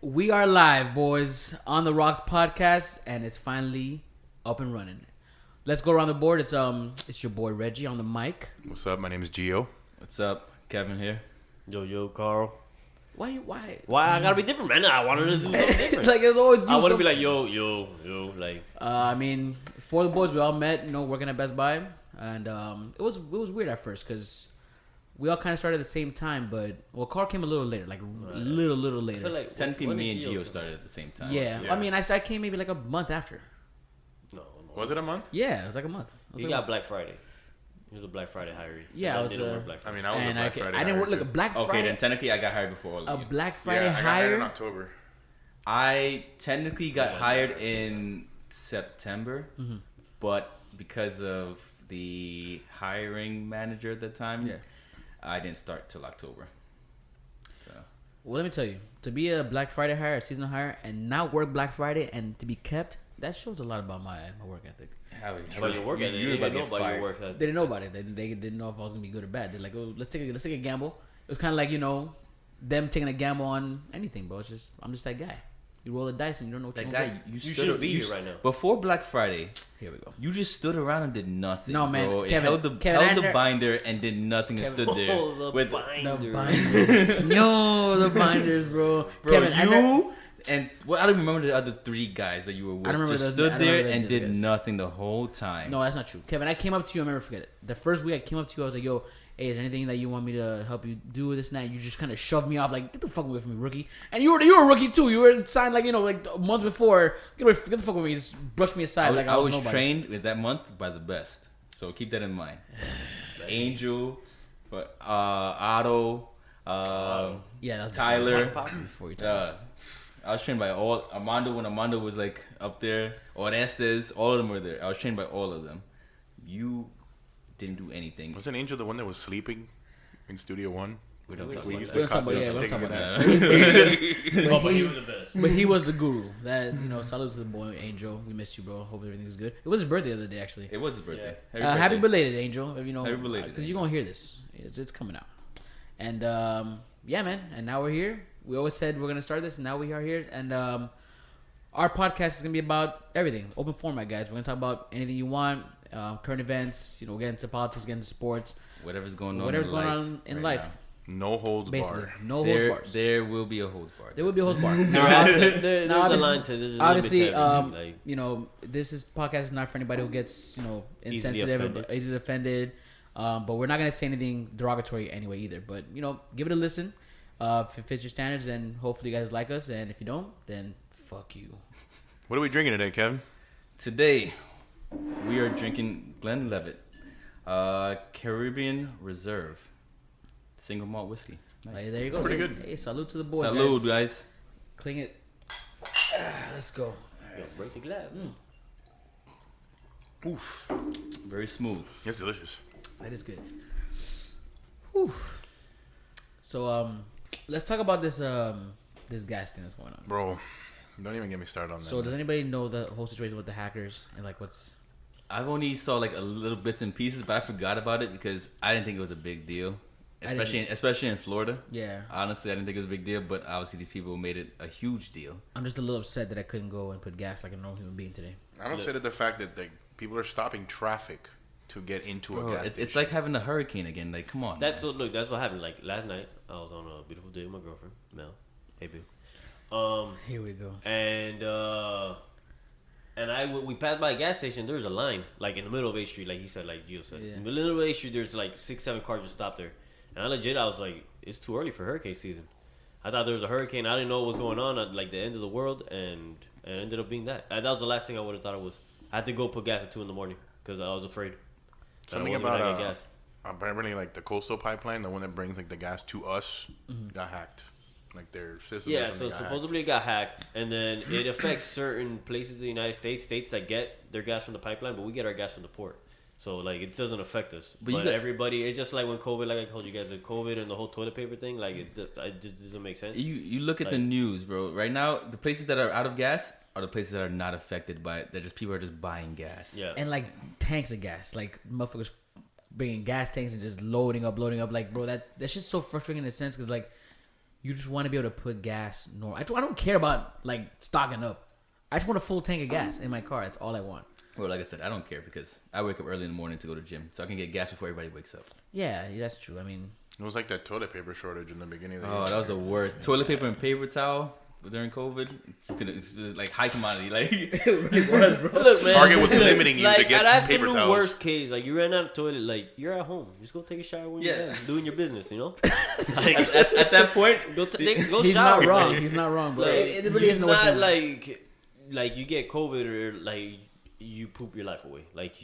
we are live, boys, on the Rocks podcast, and it's finally up and running. Let's go around the board. It's your boy Reggie on the mic. What's up? My name is Gio. What's up? Kevin here. Yo, Carl. Why? I gotta be different, man? I wanted to do something different. Like it's always. I want to be like yo, like. I mean, for the boys, we all met, working at Best Buy, and it was weird at first because we all kind of started at the same time, but Carl came a little later, like little later. I feel like Technically, me and Gio started at the same time. Yeah. I mean, I came maybe like a month after. No. Was it a month? Yeah, it was like a month. He got Black Friday. He was a Black Friday hiree. Yeah, I was. didn't work Black Friday. I mean, I was a Black Friday. I didn't work like a hire, Black Friday. Okay, then technically I got hired before all of you. Black Friday I got hired in hire. October. I technically got hired in September, but because of the hiring manager at the time, I didn't start till October. So. Well, let me tell you, to be a Black Friday hire, a seasonal hire, and not work Black Friday and to be kept, that shows a lot about my work ethic. But your work ethic, you they about didn't to know get about fired. your work ethic. They didn't know about it. They didn't know if I was gonna be good or bad. They're like, oh, let's take a gamble. It was kind of like them taking a gamble on anything, bro. I'm just that guy. You roll the dice and you don't know what That you're guy, gonna You should be here right now. Before Black Friday, get. Here we go. you just stood around and did nothing. No, man, bro. It Kevin- held the Kevin, binder and did nothing and stood there. Oh, the with binder. The binders, the binders, bro. Bro, Kevin, and I don't remember the other three guys that you were with. I don't remember just those- I stood don't there remember and those did guys. nothing the whole time. No, that's not true. Kevin, I came up to you. I'll never forget it. The first week I came up to you, I was like, yo, hey, is there anything that you want me to help you do with this and that? You just kind of shoved me off, like, get the fuck away from me, rookie. And you were a rookie too. You were signed like a month before. Get the fuck away. You just brushed me aside like I was nobody. trained with that month by the best, so keep that in mind. Angel, Otto, Yeah, that's Tyler. before you tell me. I was trained by all Armando when Armando was like up there. Orestes, all of them were there. I was trained by all of them. You didn't do anything. Wasn't Angel the one that was sleeping in Studio One? We don't talk We about used that. We don't talk cut about- them yeah, we to don't take talk him about in. Oh, but he was the best. But he was the guru. That salute to the boy Angel. We miss you, bro. Hope everything's good. It was his birthday the other day, actually. It was his birthday. Happy belated, Angel. Happy belated, because you're gonna hear this. It's coming out. And yeah, man. And now we're here. We always said we're gonna start this, and now we are here. And our podcast is gonna be about everything. Open format, guys. We're gonna talk about anything you want. Current events. Get into politics, get into sports. Whatever's going on. Whatever's in going life on in right life. No holds Basically, barred. no holds There, bars. there will be a holds bar. There will be a host bar. There's Now, a obviously- line to there's a Obviously, limit to everything, like, this is podcast is not for anybody who gets insensitive, offended. or easily offended. But we're not gonna say anything derogatory anyway either. But give it a listen. If it fits your standards, then hopefully you guys like us. And if you don't, then fuck you. What are we drinking today, Kevin? Today, we are drinking Glenlivet, Caribbean Reserve, single malt whiskey. Nice. Hey, there you go. pretty Hey, good. Hey, salute to the boys. Salud, guys. Cling it. Let's go. yo, break the glass. Oof. Very smooth. It's delicious. That is good. Whew. So let's talk about this this gas thing that's going on. Bro, don't even get me started on that. So does anybody know the whole situation with the hackers and like what's? I've only saw like a little bits and pieces, but I forgot about it because I didn't think it was a big deal, especially in Florida. Yeah. Honestly, I didn't think it was a big deal, but obviously these people made it a huge deal. I'm just a little upset that I couldn't go and put gas like a normal human being today. I'm upset at the fact that people are stopping traffic to get into a gas station. It's like having a hurricane again. Like, come on. That's man. that's what happened. Like last night, I was on a beautiful day with my girlfriend, Mel. Hey, babe. Here we go. And we passed by a gas station. There was a line, like in the middle of 8th Street, like he said, like Gio said. Yeah. In the middle of 8th Street, there's like 6-7 cars just stopped there. And I was like, it's too early for hurricane season. I thought there was a hurricane. I didn't know what was going on at like the end of the world, and it ended up being that. And that was the last thing I would have thought it was. I had to go put gas at 2 a.m. because I was afraid. that I Something wasn't gonna about get gas. apparently like the coastal pipeline, the one that brings like the gas to us, got hacked. Like their system. Yeah, so supposedly it got hacked, and then it affects certain places in the United States that get their gas from the pipeline, but we get our gas from the port. So like it doesn't affect us. But everybody, it's just like when COVID, like I told you guys, the COVID and the whole toilet paper thing, like it just doesn't make sense. You look at the news, bro. Right now, the places that are out of gas are the places that are not affected by it. They're just people are just buying gas. Yeah, And like tanks of gas, like motherfuckers bringing gas tanks and just loading up. Like, bro, that shit's so frustrating in a sense because like you just want to be able to put gas. I don't care about like stocking up. I just want a full tank of gas in my car. That's all I want. Well, like I said, I don't care because I wake up early in the morning to go to the gym, so I can get gas before everybody wakes up. Yeah, that's true. I mean, It was like that toilet paper shortage in the beginning of the Oh, year. that was the worst. Toilet paper and paper towel during COVID. It was like high commodity. Like it really was, bro. Look, man. Target was limiting you like, to get at paper absolute towels. worst case, like you ran out of toilet, like you're at home. Just go take a shower when you're done doing your business, you know? Like, at that point, go He's shower. not wrong. man. He's not wrong, bro. Like, It really isn't the worst not thing. like you get COVID or like you poop your life away. Like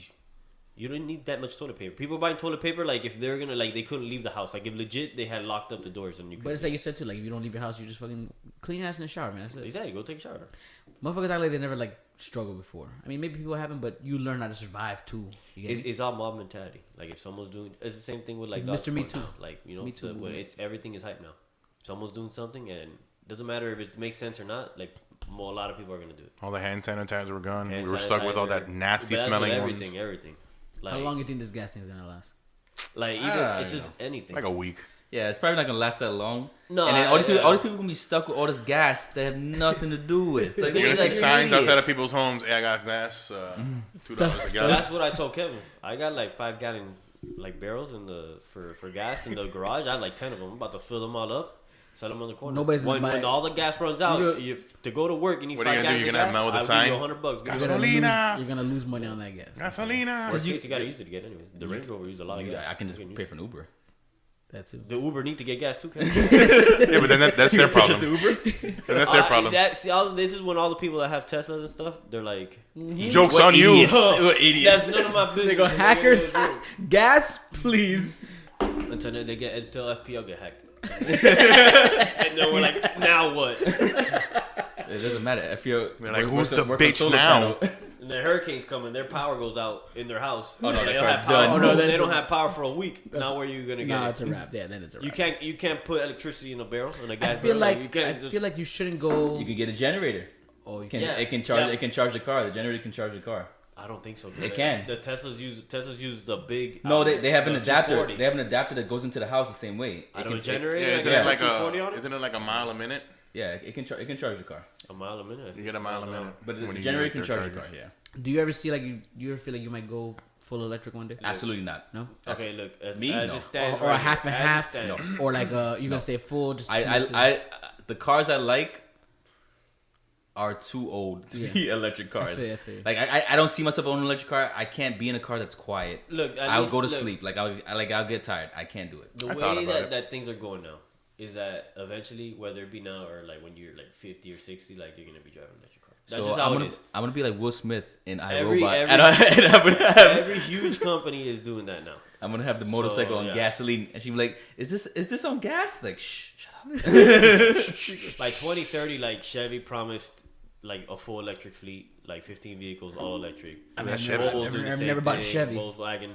you don't need that much toilet paper. People buying toilet paper like if they're gonna like they couldn't leave the house. Like if legit they had locked up the doors and you. But it's like you said too. Like if you don't leave your house, you just fucking clean your ass in the shower, man. That's it. Exactly. Go take a shower. Motherfuckers act like they never like struggled before. I mean, maybe people haven't, but you learn how to survive too. You get me? It's all mob mentality. Like if someone's doing, it's the same thing with like Mr. Me Dogecoin Too. now. Like you know, Me Too when movement. it's everything is hype now. Someone's doing something and doesn't matter if it makes sense or not. Like a lot of people are gonna do it. All the hand sanitizer were gone. Hand We were stuck with all sanitizer, that nasty but that's with smelling everything, ones. everything. Like, How long you think this gas thing's gonna last? Like even I it's don't just anything. Like a week. yeah, it's probably not gonna last that long. No, and then all these people gonna be stuck with all this gas they have nothing to do with. Like, You're You're like, gonna like, see you're an signs idiot. outside of people's homes. Hey, I got gas. $2 a So gallon. that's what I told Kevin. I got like 5-gallon like barrels in the for gas in the garage. I had like 10 of them. I'm about to fill them all up. Set them on the corner. Nobody's when, gonna buy when all the gas runs out, to go to work, you need What are you 5 gonna do? gallons You're of gonna have gas. Mel with a I'll sign? give you $100. Give You're me gonna, Gasolina. you're gonna lose money on that gas. Gasolina. Worst case, you gotta use it to get anyway. The Range Rover used a lot of gas. I can just You pay for an Uber. That too. The Uber need to get gas too, Kevin. Yeah, but then that's their problem. Uber. Then that's their problem. This is when all the people that have Teslas and stuff, they're like, Joke's on you. What idiots. that's none of my business. They go hackers. Gas, please. Until FPL get hacked. And then we're like, now what? It doesn't matter if you're They're like, work who's on- the work on bitch solar now? panel. And the hurricanes come and their power goes out in their house. Oh, no, they that don't car's have power. done. Oh, no, they that's don't a- have power for a week. Now where are you gonna get No, it? it's a wrap. Yeah, then it's a wrap. You can't put electricity in a barrel in a gas I feel barrel. like you can't I feel like you shouldn't go. You can get a generator. Oh, you Can, can. Yeah. It can charge. Yeah. It can charge the car. The generator can charge the car. I don't think so. It can. The Teslas use the big. No, they have an the adapter. 240. They have an adapter that goes into the house the same way. I It don't know, can generator. Yeah, isn't Yeah. it like 240 on a? it? Isn't it like a mile a minute? Yeah, it can charge the car. A mile a minute. You get a mile a minute. But when the you generator use can their charge the car. chargers. Yeah. Do you ever see like you ever feel like you might go full electric one day? Absolutely not. No. Okay, look. As, Me? as No. it stands Or a right half here, and as it half, stands. or like you're gonna stay full. Just I the cars I like are too old to Yeah. be electric cars. I feel you. Like I don't see myself owning an electric car. I can't be in a car that's quiet. Look, at I'll least- go to look, sleep. Like I'll get tired. I can't do it. The I thought way about it. that things are going now is that eventually, whether it be now or like when you're like 50 or 60, like you're gonna be driving an electric car. That's So just how I'm it is. gonna be like Will Smith in Every- iRobot, every- and I'm gonna have Every huge company is doing that now. I'm gonna have the motorcycle on yeah. gasoline, and she'll be like, "Is this on gas?" Like, shh, shut up. By 2030, like Chevy promised like a full electric fleet, like 15 vehicles, all electric. I've That never, shit- Volvo's doing the I've same never bought a thing, Chevy. Volkswagen.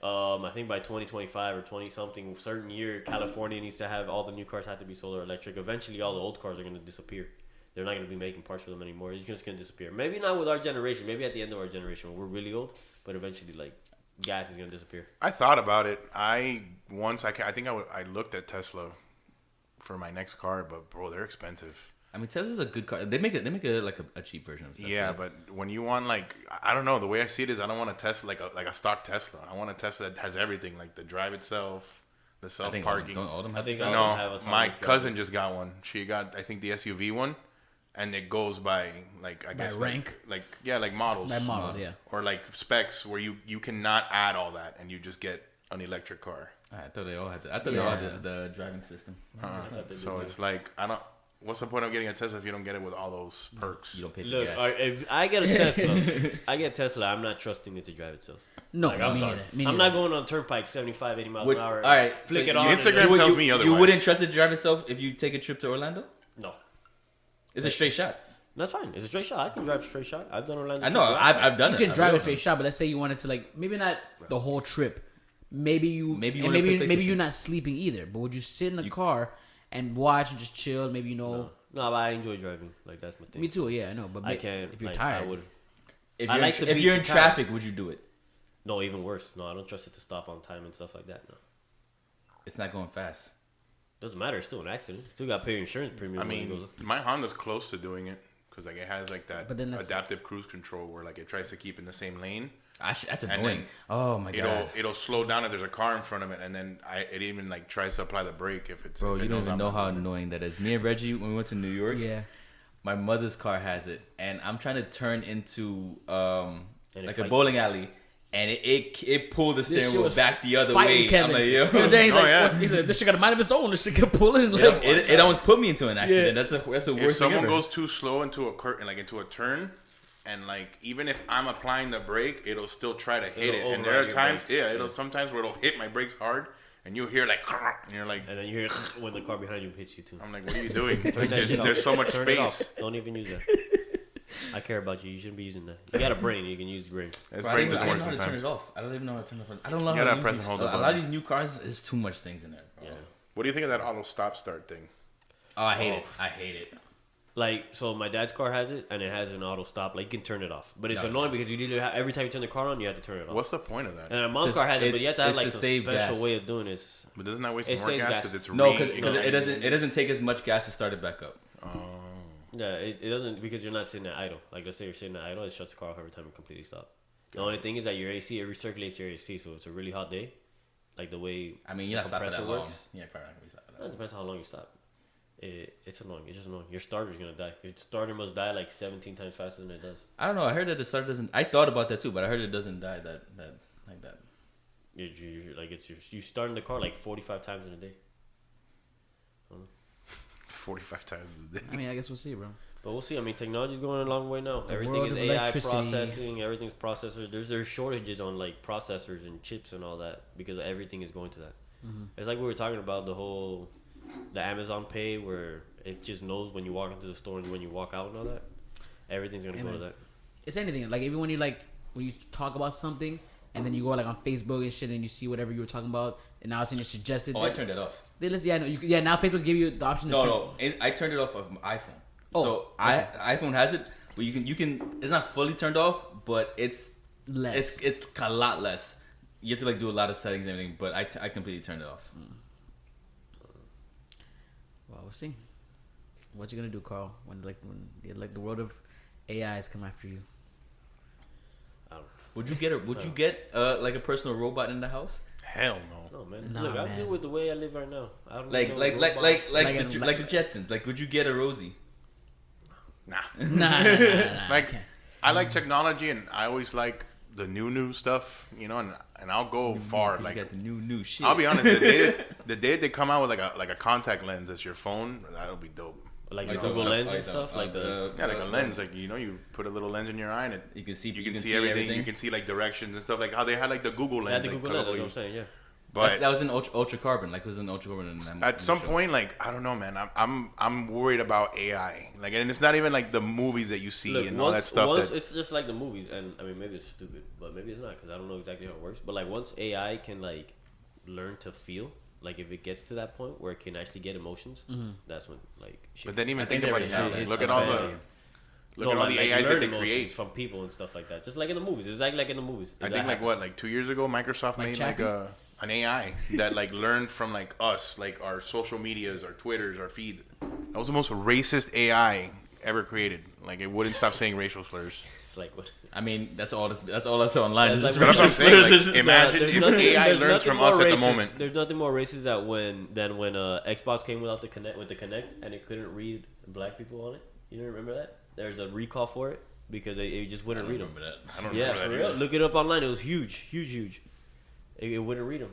I think by 2025 or 20 something certain year, California needs to have all the new cars have to be solar electric. Eventually, all the old cars are going to disappear. They're not going to be making parts for them anymore. It's just going to disappear. Maybe not with our generation. Maybe at the end of our generation, when we're really old. But eventually, like gas is going to disappear. I thought about it. I think I looked at Tesla for my next car, but bro, they're expensive. I mean, Tesla's a good car. They make it like a cheap version of Tesla. Yeah, but when you want like I don't know, the way I see it is I don't want a Tesla like a stock Tesla. I want a Tesla that has everything, like the drive itself, the I self think parking. don't all of them have I think the all drive? of them have No, autonomous my driving. cousin just got one. She got I think the SUV one, and it goes by like I By guess rank? like models By models, yeah. or like specs where you cannot add all that and you just get an electric car. I thought they all had. They all had the driving system. So it's like I don't. What's the point of getting a Tesla if you don't get it with all those perks? You don't pay for Look, gas. if I get a Tesla, I'm not trusting it to drive itself. No, Like, I'm me sorry. neither. Me I'm neither. not going on turnpike 75, 80 miles Would- an hour. all right, flick so it on. Instagram and- tells me otherwise. You wouldn't trust it to drive itself if you take a trip to Orlando? No, It's a straight shot. that's fine. It's a straight shot. I can drive a straight shot. I've done Orlando. I know. trip. I've done You it. can I've drive a done straight shot, but let's say you wanted to like maybe not the whole trip. Maybe you Maybe you and wanna play maybe PlayStation. you're not sleeping either. But would you sit in the car and watch and just chill? Maybe No, but I enjoy driving. Like that's my thing. Me too. Yeah, I know. But I can't. if you're like, tired. I would. If I you're, like in, to if beat you're the in time. traffic, would you do it? No, even worse. No, I don't trust it to stop on time and stuff like that. No. It's not going fast. Doesn't matter. It's still an accident. Still got to pay your insurance premium. I mean, my Honda's close to doing it because like it has like that adaptive cruise control where like it tries to keep in the same lane. That's annoying. Oh my god. It'll slow down if there's a car in front of it, and then it even like tries to apply the brake if it's. Bro, if you it don't even know how annoying that is. Me and Reggie, when we went to New York, my mother's car has it, and I'm trying to turn into like a bowling alley. And it pulled the steering wheel back the other way. Kevin. I'm like, yo. He's like, this shit got a mind of its own. This shit can pull in. Like, it almost put me into an accident. That's the worst thing ever. If someone goes too slow into a turn, and like even if I'm applying the brake, it'll still try to hit it. And there are times, sometimes where it'll hit my brakes hard, and you'll hear like, and you're like, and then you hear when the car behind you hits you too. I'm like, what are you doing? Like, there's so much space. Don't even use that. I care about you. You shouldn't be using that. You got a brain. You can use the brain. This brain doesn't work I don't know how to turn sometimes. it off. I don't even know how to turn it off. I don't know how to use these. A lot of these new cars, there's too much things in there. Bro. Yeah. What do you think of that auto stop start thing? Oh, I hate it. I hate it. Like, so my dad's car has it, and it has an auto stop. Like, you can turn it off. But it's annoying because you literally every time you turn the car on, you have to turn it off. What's the point of that? And my mom's car has it, but you have to have like a save special gas. way of doing this. But doesn't that waste more gas because it's because it doesn't take as much gas to start it back up. Yeah, it doesn't because you're not sitting at idle. Like, let's say you're sitting at idle, it shuts the car off every time you completely stop. The only thing is that your AC, it recirculates your AC, so it's a really hot day. Like the way you're not stopping that long. Works. Yeah, probably not gonna be stopping that long. It depends how long you stop. It's annoying. It's just annoying. Your starter's gonna die. Your starter must die like 17 times faster than it does. I don't know. I heard that the starter doesn't. I thought about that too, but I heard it doesn't die that like that. You're like you starting the car like 45 times in a day. 45 times a day. I mean, I guess we'll see, bro. But we'll see. I mean, technology's going a long way now. The Everything world is of AI electricity. processing. Everything's processor. There's shortages on like processors and chips and all that because everything is going to that. Mm-hmm. It's like we were talking about the Amazon Pay where it just knows when you walk into the store and when you walk out and all that. Everything's gonna go to that. It's anything. Like even when you talk about something and then you go like on Facebook and shit and you see whatever you were talking about and now it's in your suggested. Oh, I turned it off. Now Facebook give you the option. I turned it off of my iPhone. So iPhone has it, but you can. It's not fully turned off, but it's less. It's a lot less. You have to like do a lot of settings and everything, but I completely turned it off. Well, we'll see. What you gonna do, Carl? When the world of AIs come after you? Would you get like a personal robot in the house? Hell no. No, man. Look, I'm good with the way I live right now. I don't like the Jetsons. Like, would you get a Rosie? Nah. Like, I like technology, and I always like the new stuff, and I'll go far. You like, got the new shit. I'll be honest, the day they come out with like a contact lens as your phone, that'll be dope. Like Google Lens and stuff, like like a lens, like you put a little lens in your eye and you can see everything. You can see like directions and stuff, like how they had like the Google Lens. Yeah, the Google Lens. That's what I'm saying. Yeah. But that was in ultra carbon. Like it was in ultra carbon. At some point, like I don't know, man. I'm worried about AI. Like, and it's not even like the movies that you see and all that stuff. It's just like the movies, and I mean maybe it's stupid, but maybe it's not because I don't know exactly how it works. But like once AI can like learn to feel, like if it gets to that point where it can actually get emotions, that's when like. But then even think about it. Look at all the AIs that they create from people and stuff like that. Just like in the movies, it's like in the movies. I think like 2 years ago, Microsoft made like an AI that like learned from like us, like our social medias, our Twitters, our feeds. That was the most racist AI ever created. Like it wouldn't stop saying racial slurs. It's like what? I mean, that's all that's online. That's what I'm saying. Like, imagine if AI learns from us at the moment. There's nothing more racist than when Xbox came with the Kinect and it couldn't read black people on it. You don't remember that? There's a recall for it because it just wouldn't read them. I don't remember that. For real. Look it up online. It was huge. It wouldn't read them.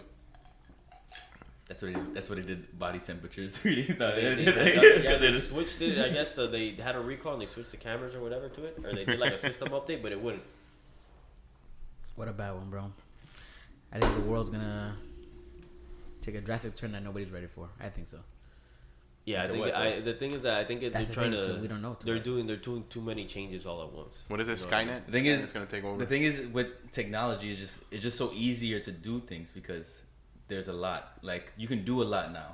That's what it did. Body temperatures reading. They switched it. I guess they had a recall and they switched the cameras or whatever to it, or they did like a system update, but it wouldn't. What a bad one, bro. I think the world's gonna take a drastic turn that nobody's ready for. I think so. Yeah, I think the thing is that I think they're trying to. So we don't know. They're doing too many changes all at once. What is it, Skynet? The thing is, it's gonna take over. The thing is, with technology, it's just so easier to do things because there's a lot. Like you can do a lot now.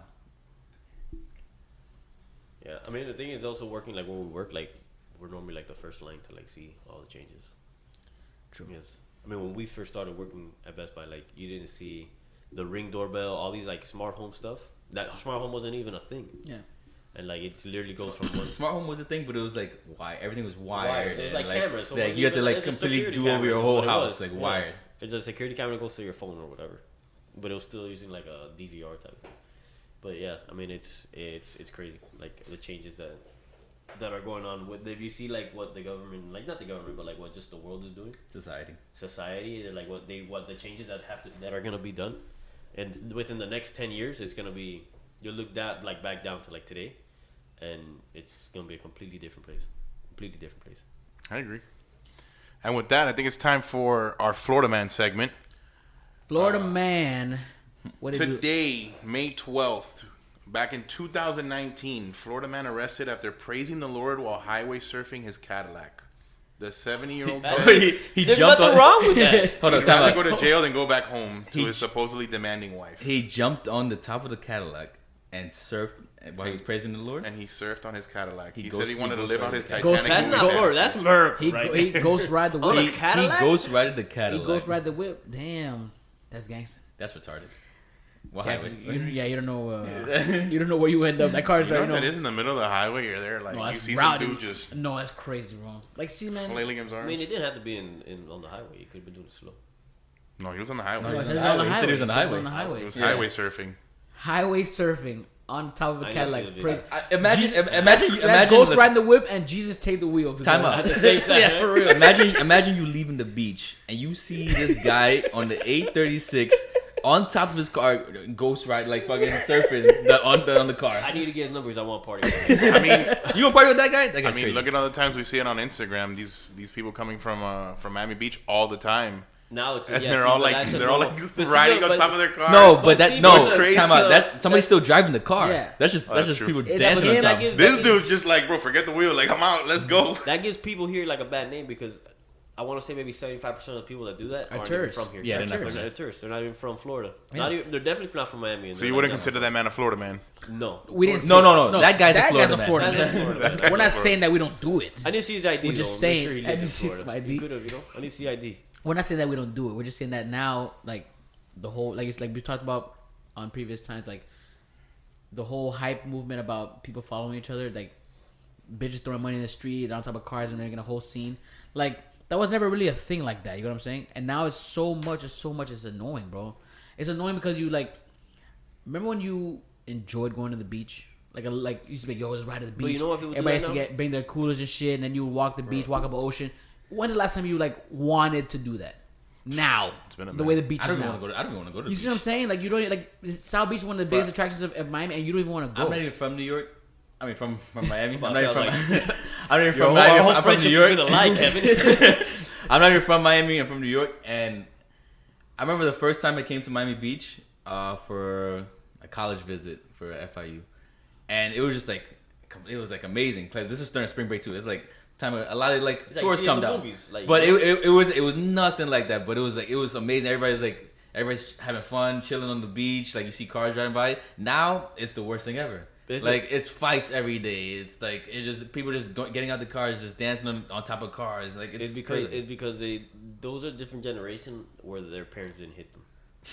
Yeah, I mean the thing is also working like when we work, like we're normally like the first line to like see all the changes. True. Yes. I mean when we first started working at Best Buy, like you didn't see the Ring doorbell, all these like smart home stuff. That smart home wasn't even a thing. Yeah. And like it literally goes from one. Smart home was a thing, but it was like everything was wired. It was like and, cameras. So like you had to like it's a completely security do over camera your is whole what it house, was. like Yeah. wired. It's a security camera that goes to your phone or whatever, but it was still using like a DVR type thing. But yeah, I mean it's crazy, like the changes that are going on with. If you see like what the government, like not the government, but like what just the world is doing, society, like what the changes that are gonna be done, and within the next 10 years, it's gonna be you'll look that like back down to like today, and it's gonna be a completely different place. I agree. And with that, I think it's time for our Florida Man segment. Florida Man. What did Today, May 12th, back in 2019, Florida man arrested after praising the Lord while highway surfing his Cadillac. The 70-year-old said he There's jumped nothing on. wrong with that. Hold on, he'd time rather out. go to jail than go back home to his supposedly demanding wife. He jumped on the top of the Cadillac and surfed while he was praising the Lord. And he surfed on his Cadillac. He He said he wanted to ghost live out ride his the Titanic. Ghost- That's movie not Florida. fantasies. That's America. he right he there. ghost ride the On a whip. He Cadillac? ghost rided the He Cadillac. ghost ride the whip. Damn, that's gangster. That's retarded. What Yeah, highway? 'cause you don't know. You don't know where you end up. That car's You know what already that is in the middle of the highway? You're there, like, No, you that's see rowdy. some dude just No, that's crazy, bro. Like, see, man. flailing his I arms. mean, it didn't have to be in on the highway. You could have been doing it slow. No, he was on the highway. No, it was says on it's the on the highway. He said highway. he was on the It says highway. on the highway. He was Yeah. highway surfing. Highway surfing on top of a I know Cadillac. see the Praise. video. Imagine Ghost listen, riding the whip and Jesus take the wheel. Time out. At the same time, Yeah, for real. Imagine you leaving the beach and you see this guy on the 836 on top of his car, ghost ride like fucking surfing on the car. I need to get his numbers. I want to party. I mean, You gonna party with that guy? That I guy's mean, crazy. look at all the times we see it on Instagram. These people coming from Miami Beach all the time, Now it's and yeah, they're see, all but like that's a they're all no. like But see, riding but- on top of their car. No, But but that see, no. but crazy. Time out. That somebody's still driving the car. Yeah. That's just that's just true. people It's dancing on him. top. This dude's just like, bro, forget the wheel. Like, I'm out. Let's go. That gives people here like a bad name because I want to say maybe 75% of the people that do that Are aren't tourists. even from here. Yeah, they're not they're from not tourists. They're not even from Florida. Yeah. Not even, they're definitely not from Miami. and So they're you like, wouldn't yeah, consider that man a Florida man? No. We didn't. No, say- no. That guy's a Florida man. Florida That's man. a Florida man. We're not Florida. saying that we don't do it. I didn't see his ID. We're just though. saying- Make sure he I lived in didn't see his Florida. ID. He could have, I didn't see ID. We're not saying that we don't do it. We're just saying that now, like the whole, like it's like we talked about on previous times, like the whole hype movement about people following each other, like bitches throwing money in the street on top of cars and making a whole scene. Like that was never really a thing like that. You know what I'm saying? And now it's so much. It's annoying, bro. It's annoying because you like. Remember when you enjoyed going to the beach? Like you used to be like, yo, let's ride to the beach. But you know what people do Everybody that used to now? bring their coolers and shit, and then you would walk the beach, walk up the ocean. When's the last time you like wanted to do that? Now, It's been a the way the minute. beach I is don't even now. want to go. I don't even want to go to. You the see what I'm beach. saying? Like you don't like South Beach is one of the biggest attractions of Miami, and you don't even want to go. I'm not even from New York. I mean, from Miami. I'm Well, not even I from. was I'm not even Your from Miami. whole I'm from friendship New York. is gonna lie, Kevin. I'm not even from Miami. I'm from New York, and I remember the first time I came to Miami Beach for a college visit for FIU, and it was just like amazing. Cause this is during spring break too. It's like time a lot of like It's like tourists seeing come the down, movies, like, but you know? it was nothing like that. But it was amazing. Everybody's having fun, chilling on the beach. Like you see cars driving by. Now it's the worst thing ever. Is Like it's fights every day. It's like people just getting out the cars, just dancing on top of cars. Like it's crazy. because those are different generation where their parents didn't hit them,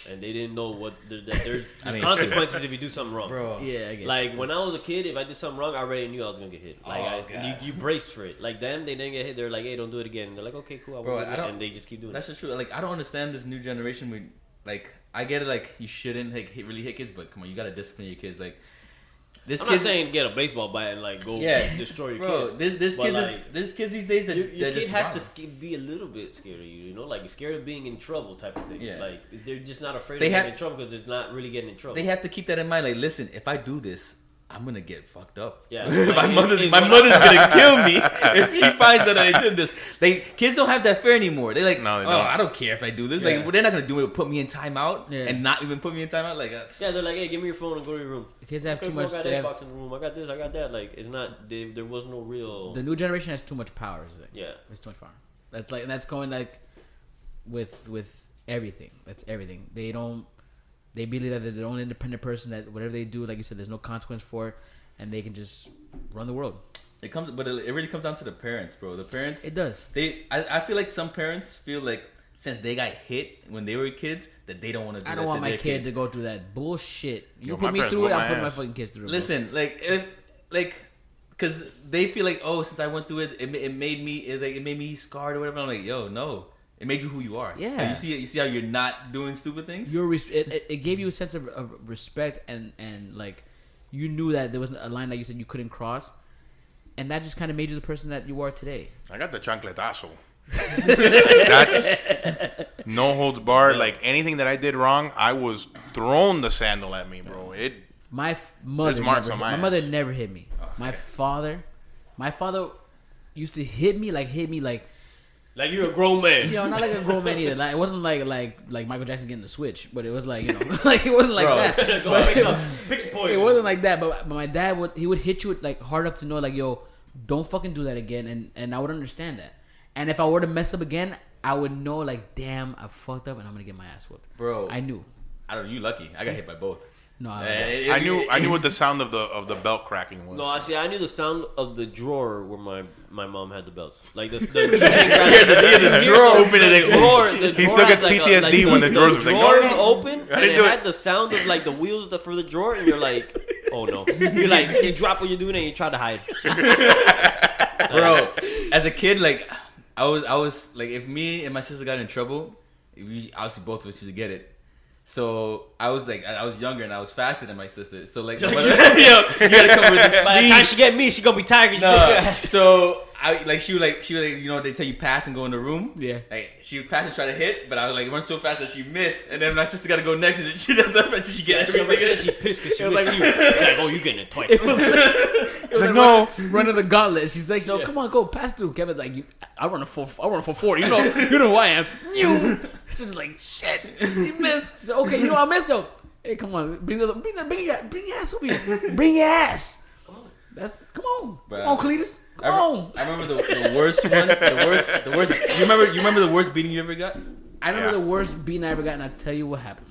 and they didn't know that there's I mean, consequences if you do something wrong. Bro. Yeah, I get Like you. when I was a kid, if I did something wrong, I already knew I was gonna get hit. Like Oh, God. you braced for it. Like them, they didn't get hit. They're like, hey, don't do it again. They're like, okay, cool, I Bro, won't. I don't- And they just keep doing That's it. the truth. Like I don't understand this new generation. Like I get it. Like you shouldn't really hit kids, but come on, you gotta discipline your kids. Like this I'm kid. not saying get a baseball bat and like go Yeah. destroy your Bro, kid. this But, kids like, there's kids these days that your they're kid just has wild. to be a little bit scared of you, you know, like scared of being in trouble type of thing. Yeah. Like they're just not afraid They of have- getting in trouble because it's not really getting in trouble. They have to keep that in mind. Like, listen, if I do this, I'm gonna get fucked up. Yeah, my like, mother's it's my what mother's gonna kill me if she finds that I did this. Kids don't have that fear anymore. They're like, No, they oh, don't. I don't care if I do this. Yeah. Like, they're not gonna do it. Put me in timeout Yeah. and not even put me in timeout. Like, that's, Yeah, they're like, hey, give me your phone and go to your room. The kids have Okay, too bro, much. I got They have, Xbox in the room. I got this. I got that. Like, it's not. There was no real. the new generation has too much power. Is it? Yeah. It's too much power. That's going like with everything. That's everything. They believe that they're their own independent person. That whatever they do, like you said, there's no consequence for it, and they can just run the world. it really comes down to the parents, bro. The parents. It does. I feel like some parents feel like since they got hit when they were kids, that they don't want to do that. I don't want my kids to go through that bullshit. You put me through it, I'll put my fucking kids through it. Listen, because they feel like, oh, since I went through it, it made me scarred or whatever. I'm like, yo, no, it made you who you are. Yeah, like, you see how you're not doing stupid things. It gave you a sense of respect and like you knew that there was a line that you said you couldn't cross, and that just kind of made you the person that you are today. I got the chancletazo. That's no holds barred. Like anything that I did wrong, I was thrown the sandal at me, bro. My mother never hit me. My father used to hit me like you're a grown man. You know, not like a grown man either. Like it wasn't like Michael Jackson getting the switch, but it was like, you know, like it wasn't like that. It wasn't like that. But my dad would hit you like hard enough to know like, yo, don't fucking do that again, and I would understand that. And if I were to mess up again, I would know like, damn, I fucked up and I'm gonna get my ass whooped. Bro, I knew. I don't. You lucky. I got hit by both. No, I knew what the sound of the belt cracking was. No, I knew the sound of the drawer where my mom had the belts. Like the drawer open and he still gets PTSD when the drawers are like, open and it had the sound of like the wheels for the drawer, and you're like, oh no. You're like, you drop what you're doing and you try to hide. Bro, as a kid, like I was like, if me and my sister got in trouble, we obviously both of us used to get it. So I was like, I was younger and I was faster than my sister. So like, you gotta come with the speed. By the time she get me, she gonna be tired. No, so she would you know, they tell you pass and go in the room. Yeah. Like she would pass and try to hit, but I was like run so fast that she missed, and then my sister got to go next, and she does that, and she get everything. She pissed because she was like, you. She's like, oh, you getting it twice. It was like no, running the gauntlet. She's like, come on, go pass through. Kevin's like, I run for 40. You know who I am. You. She's like, shit, he missed. She's like, okay, you know I missed though. Hey, come on, bring your ass over here. Bring your ass. Come on, Cletus. Come on. I remember the worst one. The worst. You remember the worst beating you ever got? I remember the worst beating I ever got, and I'll tell you what happened.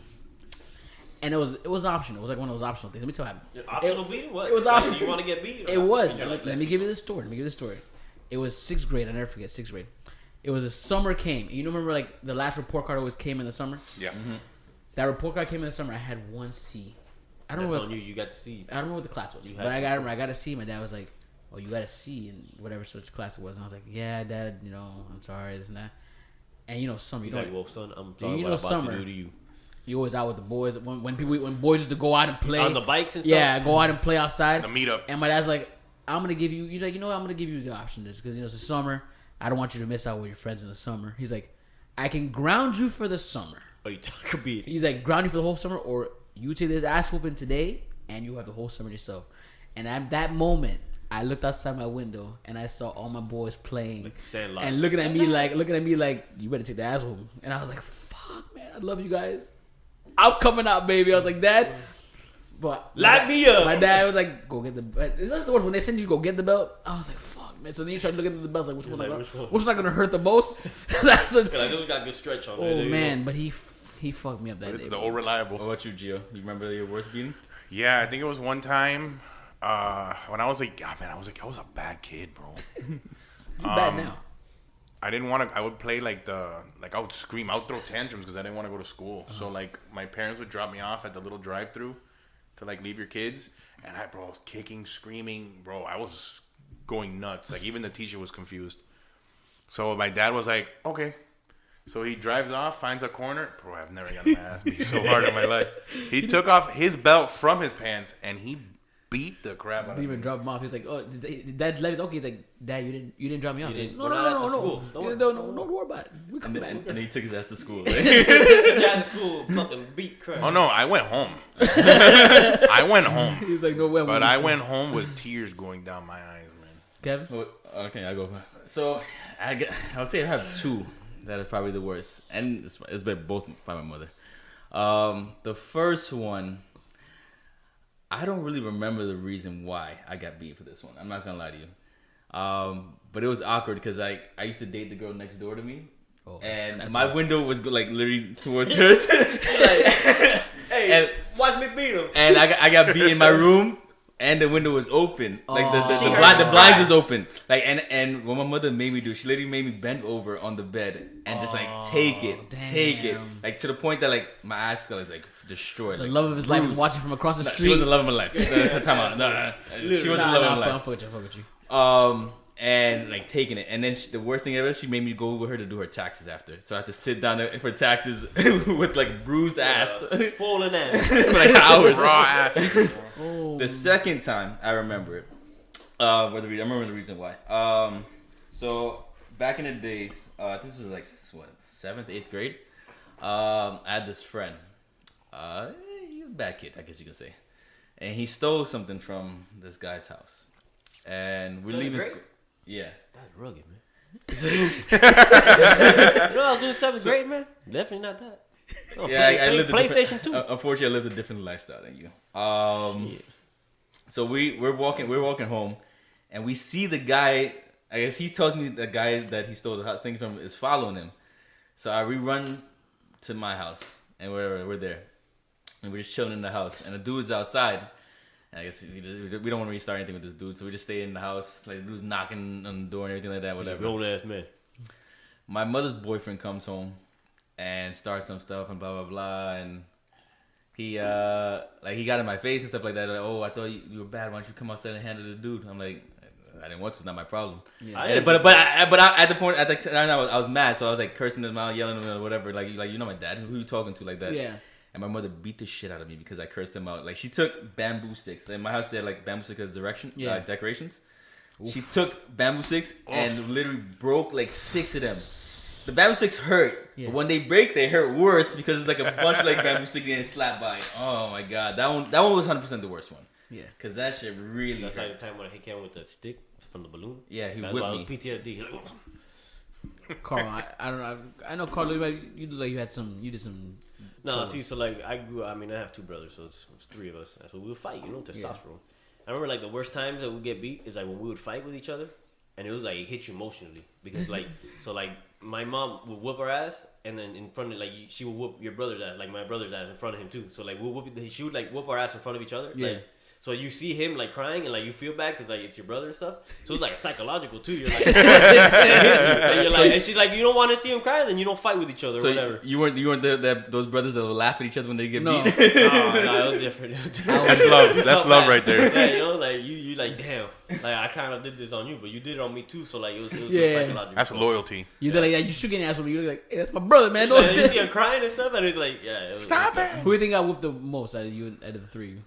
And it was optional. It was like one of those optional things. Let me tell you what happened. Optional beating? What? It was optional. You want to get beat? It was. Let me give you the story. It was 6th grade. I'll never forget 6th grade. It was a summer came. You remember like the last report card always came in the summer? Yeah. Mm-hmm. That report card came in the summer. I had 1 C. I don't know. On you. You got to see. I don't know what the class was, but I got a C. My dad was like, "Oh, you got a C in whatever such class it was." And I was like, "Yeah, Dad. You know, I'm sorry, this and that." And you know, summer. He's like, "Well, son, I'm what sorry. I'm about to do to you." You always out with the boys when boys used to go out and play on the bikes and stuff. Yeah, go out and play outside. The meetup. And my dad's like, "I'm gonna give you." He's like, "You know what? I'm gonna give you the option this because it's the summer. I don't want you to miss out with your friends in the summer." He's like, "I can ground you for the summer." Oh, you took a beat. He's like, "Ground you for the whole summer, or you take this ass whooping today, and you have the whole summer to yourself." And at that moment, I looked outside my window and I saw all my boys playing like and looking at me like, "You better take the ass whooping." And I was like, "Fuck, man, I love you guys. I'm coming out, baby." I was like, "Dad." But light me up. My dad was like, "Go get the belt." Is that the worst when they send you to go get the belt? I was like, "Fuck, man." So then you start looking at the belts like, which one's not gonna hurt the most? That's what. Like, this got good stretch on it. Oh man, but he fucked me up that day. It's the old reliable. What about you, Gio? You remember your worst beating? Yeah, I think it was one time when I was like, I was a bad kid, bro. You bad now. I didn't want to. I would play I would scream. I would throw tantrums because I didn't want to go to school. Uh-huh. So like my parents would drop me off at the little drive-through to like leave your kids, and I was kicking, screaming, bro. I was going nuts. Like even the teacher was confused. So my dad was like, okay. So he drives off, finds a corner. Bro, I've never gotten my ass beat so hard in my life. He took off his belt from his pants and he beat the crap out of me. Didn't even drop him off. He was like, "Oh, did Dad let it?" Okay, he's like, "Dad, you didn't drop me off." No. Don't worry about it. We come back. And then he took his ass to school. Took his ass to school, fucking beat crap. Oh no, I went home. I went home. He's like, "No way." But I went home with tears going down my eyes, man. Kevin? Okay, I go. So I would say I have two that are probably the worst, and it's been both by my mother. The first one, I don't really remember the reason why I got beat for this one. I'm not gonna lie to you. But it was awkward because I used to date the girl next door to me, and my window was like literally towards hers. Hey, and watch me beat him. And I got beat in my room. and the window was open. Like the Oh. blinds was open. Like and what my mother made me do, she literally made me bend over on the bed and just like take it. Like to the point that like my ass skull is like destroyed. The like, love of his life is bruised. watching from across the No, street. she wasn't the love of my life. Time out. No. She wasn't the love of my life. Fuck with you. And like taking it, and then the worst thing ever, she made me go with her to do her taxes after. So I had to sit down there for taxes with like bruised ass, Swollen ass. for like hours. Raw ass. Oh. The second time I remember it. I remember the reason why. So back in the days, this was like what 7th, 8th grade. I had this friend. He was a bad kid, I guess you can say, and he stole something from this guy's house, and we're leaving school. Yeah. That's rugged, man. You know I was doing 7th grade, man? Definitely not that. Oh, Yeah, I lived PlayStation 2. Unfortunately, I lived a different lifestyle than you. So we're walking home, and we see the guy. I guess he tells me the guy that he stole the thing from is following him. So we run to my house, and we're there, and we're just chilling in the house, and the dude's outside. And I guess we don't want to restart anything with this dude, so we just stay in the house. Like the dude's knocking on the door and everything like that, whatever. Grown ass man. My mother's boyfriend comes home and starts some stuff and blah blah blah, and he got in my face and stuff like that. Like, oh, I thought you were bad. Why don't you come outside and handle the dude? I'm like, I didn't want to. It's not my problem. Yeah. But at the point at the time I was mad, so I was like cursing him out, yelling at him or whatever. Like you know my dad. Who are you talking to like that? Yeah. And my mother beat the shit out of me because I cursed him out. Like she took bamboo sticks. In my house, they had like bamboo sticks as decorations. Oof. She took bamboo sticks and literally broke like 6 of them. The bamboo sticks hurt, but when they break, they hurt worse because it's like a bunch of like bamboo sticks getting slapped by. Oh my god, that one was 100% the worst one. Yeah, because that shit really. That's hurt. like the time when I came with that stick from the balloon. Yeah, he That's whipped why me. I was PTSD. Carl, I don't know. I know, Carl. You look like you did some. No, trouble. see, so like I have 2 brothers, so it's 3 of us. So we would fight, testosterone. Yeah. I remember like the worst times that we get beat is like when we would fight with each other, and it was like it hit you emotionally because like so like my mom would whoop our ass, and then in front of like she would whoop your brother's ass, like my brother's ass in front of him too. So like she would like whoop our ass in front of each other. Yeah. Like, so you see him like crying and like you feel bad because like it's your brother and stuff. So it's like psychological too. You're like, so you're like, and she's like, you don't want to see him cry, then you don't fight with each other. So or whatever. you weren't those brothers that will laugh at each other when they get beat. No, it was different. That's love. That's love right there. Yeah, like you like damn. Like I kind of did this on you, but you did it on me too. So like it was psychological. That's loyalty. You did like you should get an ass with you. Look like, hey, that's my brother, man. Yeah, you see him crying and stuff, and it's like, yeah. Stop it. Who do you think I whooped the most out of the 3 of you?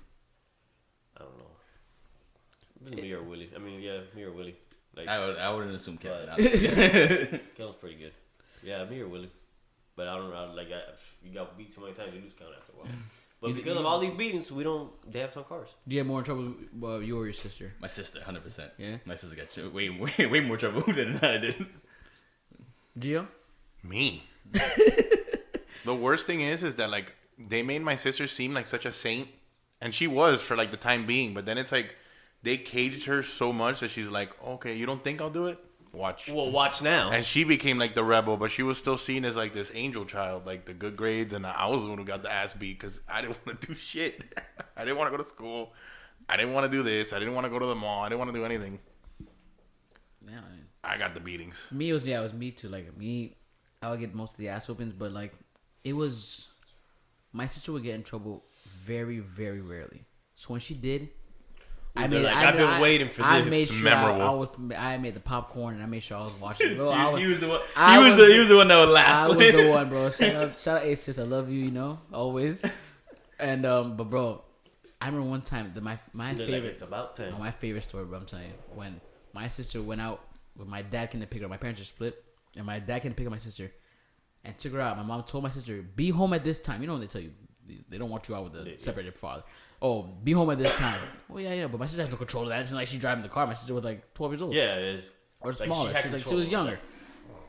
I don't know. Me or Willie. I mean, yeah, me or Willie. Like I wouldn't assume Kevin. Kevin's pretty good. Yeah, me or Willie. But I don't know. Like you got beat so many times, you lose count after a while. But because of all these beatings, we don't dance on cars. Do you have more in trouble, you or your sister? My sister, 100%. Yeah. My sister got way more trouble than I did. Gio? Me. The worst thing is that like they made my sister seem like such a saint, and she was for like the time being. But then it's like they caged her so much that she's like, okay, you don't think I'll do it? Watch. Well, watch now. And she became like the rebel, but she was still seen as like this angel child, like the good grades, and I was the one who got the ass beat because I didn't want to do shit. I didn't want to go to school. I didn't want to do this. I didn't want to go to the mall. I didn't want to do anything. Yeah, man. I got the beatings. It was me too. Like me, I would get most of the ass whoopings, but like it was my sister would get in trouble very, very rarely. So when she did, I've been waiting for this. I made sure memorable. I made the popcorn and I made sure I was watching. Bro, he was the one. He was the one that would laugh. I was the one, bro. Shout out, A sis. I love you. Always. And but bro, I remember one time my favorite. Like it's about time. My favorite story, bro. I'm telling you, when my sister went out with my dad, came to pick her up. My parents are split, and my dad came to pick up my sister and took her out. My mom told my sister, "Be home at this time." You know when they tell you they don't want you out with a separated father. Oh, be home at this time. Oh yeah, but my sister has no control of that. It's not like she's driving the car. My sister was like 12 years old. Yeah, it is. Or smaller. She was younger.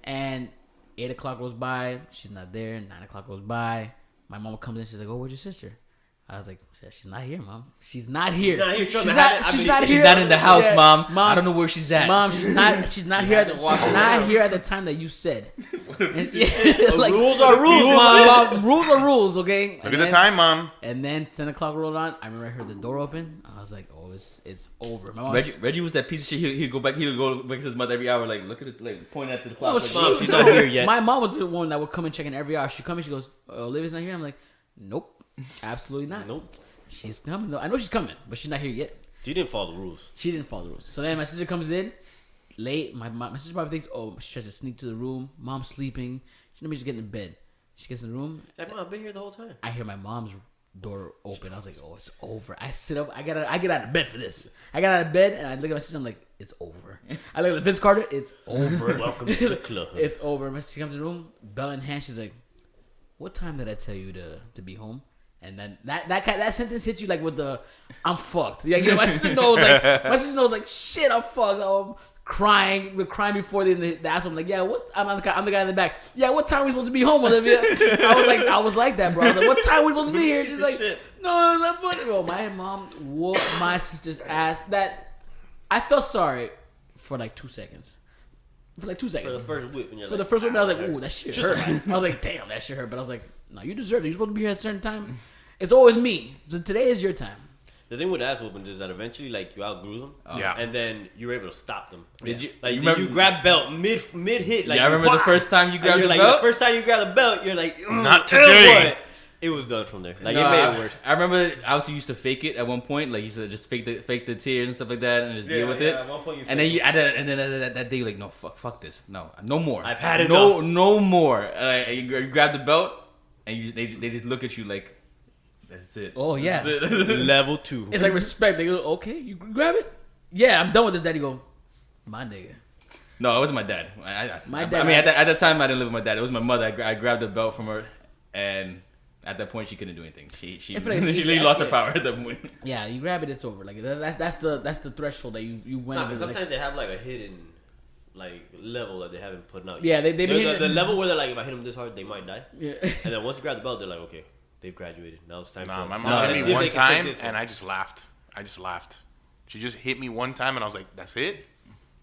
And 8 o'clock goes by. She's not there. 9 o'clock goes by. My mom comes in. She's like, "Oh, where's your sister?" I was like, she's not here, Mom. She's not here. She's not here. She's not in the house, Yeah. Mom. I don't know where she's at. Mom, she's not here. She's not here at the time that you said. Like, rules are rules, Mom. Rules are rules, okay? Look at the time, Mom. And then 10 o'clock rolled on. I remember I heard the door open. I was like, oh, it's over. My mom Reggie was that piece of shit. He'd go back to his mother every hour, like look at it, like pointing at the clock. No, like, Mom, she's not here yet. My mom was the one that would come and check in every hour. She come in, she goes, Olivia's not here. I'm like, nope, absolutely not. Nope. She's coming though. I know she's coming, but she's not here yet. She didn't follow the rules. She didn't follow the rules. So then my sister comes in late. My sister probably thinks, oh, she tries to sneak to the room. Mom's sleeping. She knows she's getting in bed. She gets in the room. She's like, Mom, I've been here the whole time. I hear my mom's door open. I was like, oh, it's over. I sit up. I get out of bed for this. I got out of bed and I look at my sister. I'm like, it's over. I look at Vince Carter. It's over. Welcome to the club. It's over. She comes in the room, bell in hand. She's like, what time did I tell you to be home? And then that sentence hits you like with the I'm fucked. Like, my sister knows like shit, I'm fucked. We're crying before the asshole. I'm like, yeah, I'm the guy in the back. Yeah, what time are we supposed to be home, Olivia? I was like that, bro. I was like, what time are we supposed to be here? She's like, no, that's not funny. Bro, my mom whooped my sister's ass. That I felt sorry for like 2 seconds. For like 2 seconds. For the first whip. For the first whip, I was like, ooh, that shit hurt. I was like, damn, that shit hurt. But I was like, no, you deserve it. You're supposed to be here at a certain time. It's always me. So today is your time. The thing with ass whoopings is that eventually, like, you outgrew them. Yeah. And then you were able to stop them. Did you? Like, remember, you grab belt mid hit. Like, yeah, I remember the first time you grabbed the belt. The first time you grabbed the belt, you're like, Not today. It was done from there. Like, No, it made it worse. I remember I also used to fake it at one point. Like, you used to just fake the tears and stuff like that and just deal with it. At one point you And then that day, like, no, fuck this. No more. I've had enough. enough. No more. You grab the belt and they just look at you like, that's it. Oh, yeah. That's it. Level 2. It's like respect. They go, okay, you grab it? Yeah, I'm done with this. Daddy go, my nigga. No, it wasn't my dad. My dad. I mean, at that time, I didn't live with my dad. It was my mother. I grabbed the belt from her, and at that point, she couldn't do anything. She easy. lost her power at that point. Yeah, you grab it, it's over. Like that's the threshold that you went. Nah, over but the sometimes next- they have like a hidden like level that they haven't put out. Yeah, they the level where they're like, if I hit them this hard, they might die. Yeah. And then once you grab the belt, they're like, okay, they've graduated. Now it's time. Nah, to my No, mom let's hit see me if they one can take time this one. and I just laughed. She just hit me one time and I was like, that's it?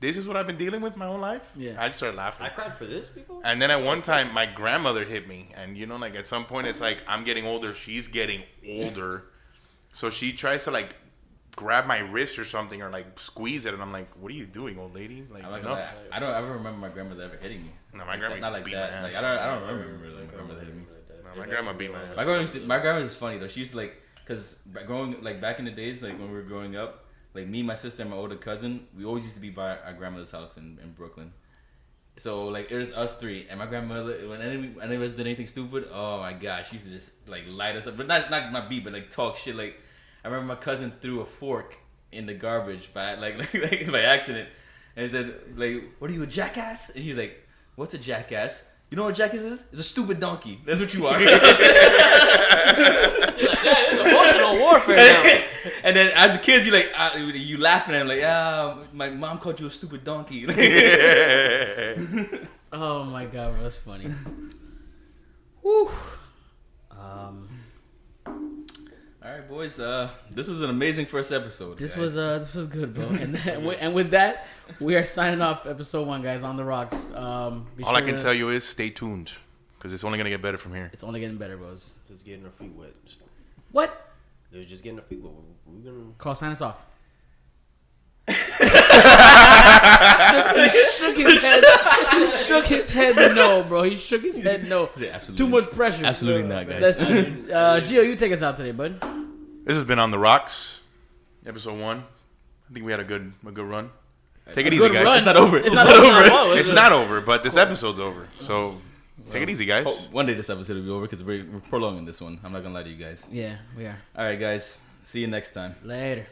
This is what I've been dealing with my whole life? Yeah. I just started laughing. I cried for this before. And then at one time, my grandmother hit me. And, you know, like, at some point, it's like, I'm getting older. She's getting older. So she tries to, like, grab my wrist or something or, like, squeeze it. And I'm like, what are you doing, old lady? Like, I'm not enough. gonna lie. I don't ever remember my grandmother ever hitting me. No, my grandma used Not to like beat that. my Like, ass. I don't remember my grandmother hitting me. No, my grandma beat my ass. My grandma was funny though. She used to like, cause back in the days, like when we were growing up, like me, my sister, and my older cousin, we always used to be by our grandmother's house in Brooklyn. So like it was us three, and my grandmother, when any of us did anything stupid, oh my gosh, she used to just like light us up, but not beat, but like talk shit. Like I remember my cousin threw a fork in the garbage by like by accident, and he said like, "What are you, a jackass?" And he's like, "What's a jackass? You know what a jackass is? It's a stupid donkey. That's what you are." It's emotional warfare now. And then as a kid, you laughing at him like, my mom called you a stupid donkey. Oh my god, bro, that's funny. Whew. All right, boys. This was an amazing first episode. This guys. was good, bro. And with that, we are signing off episode 1, guys, on the rocks. All I can tell you is stay tuned because it's only going to get better from here. it's only getting better, bros. Just getting our feet wet. What? They're just getting our feet wet. We're gonna. Carl, sign us off. He shook his head no, bro. He shook his head no. Yeah, absolutely. Too much pressure. Absolutely not, guys. Let's see. Gio, you take us out today, bud. This has been On the Rocks, episode 1. I think we had a good run. Take it easy, Good guys. run. It's not over. It's not over. It's not over, but this episode's over. So take it easy, guys. Oh, one day this episode will be over because we're prolonging this one. I'm not gonna lie to you guys. Yeah, we are. All right, guys. See you next time. Later.